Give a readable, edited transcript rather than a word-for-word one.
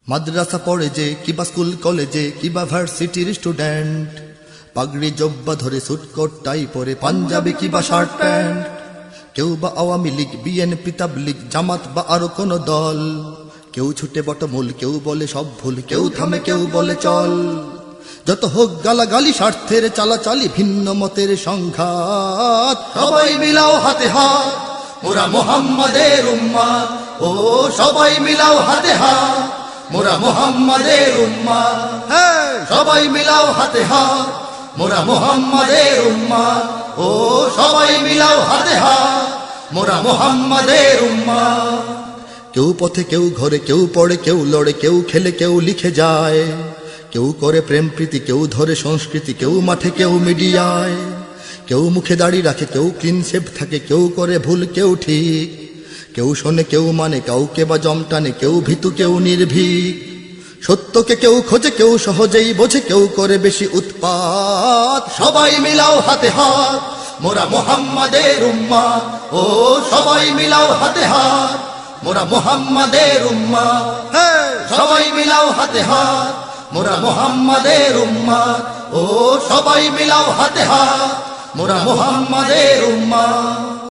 মাদ্রাসা পড়ে যে কিবা স্কুল কলেজে কিবা ভার্সিটির স্টুডেন্ট, পাগড়ি জব্বা ধরে সুটকোট টাই পরে পাঞ্জাবি কিবা শার্ট প্যান্ট। কেউ বা আওয়ামী লীগ, বিএনপি, তাবলীগ, জামাত বা আরো কোন দল। কেউ ছুটে বটমূল, কেউ বলে সব ভুল, কেউ থামে কেউ বলে চল। যত হোক গালাগালি, স্বার্থের চালাচালি, ভিন্ন মতের সংঘাত, সবাই মিলাও হাতে হাত, মোরা মুহাম্মাদের উম্মাহ। ও সবাই মিলাও হাতে হাত, মোরা মুহাম্মাদের উম্মাহ। হ্যাঁ, সবাই মিলাও হাতে হাত, মোরা মুহাম্মাদের উম্মাহ। ও সবাই মিলাও হাতে হাত, মোরা মুহাম্মাদের উম্মাহ। কেউ পথে, কেউ ঘরে, কেউ পড়ে, কেউ লড়ে, কেউ খেলে, কেউ লিখে যায়। কেউ করে প্রেম প্রীতি, কেউ ধরে সংস্কৃতি, কেউ মাঠে, কেউ মিডিয়ায়। কেউ মুখে দাড়ি রাখে, কেউ ক্লিন শেভ থাকে, কেউ করে ভুল, কেউ ঠিক। কেউ শোনে, কেউ মানে, কাউকে বা জমটানে, কেউ ভীতু, কেউ নির্ভীক। সত্যকে কেউ খোঁজে, কেউ সহজেই বোঝে, কেউ করে বেশি উৎপাত। সবাই মিলাও হাতে হাত, মোরা মুহাম্মাদের উম্মাহ। ও সবাই মিলাও হাতে হাত, মোরা মুহাম্মাদের উম্মাহ। হ্যাঁ, সবাই মিলাও হাতে হাত, মোরা মুহাম্মাদের উম্মাহ। ও সবাই মিলাও হাতে হাত, মোরা মুহাম্মাদের উম্মাহ।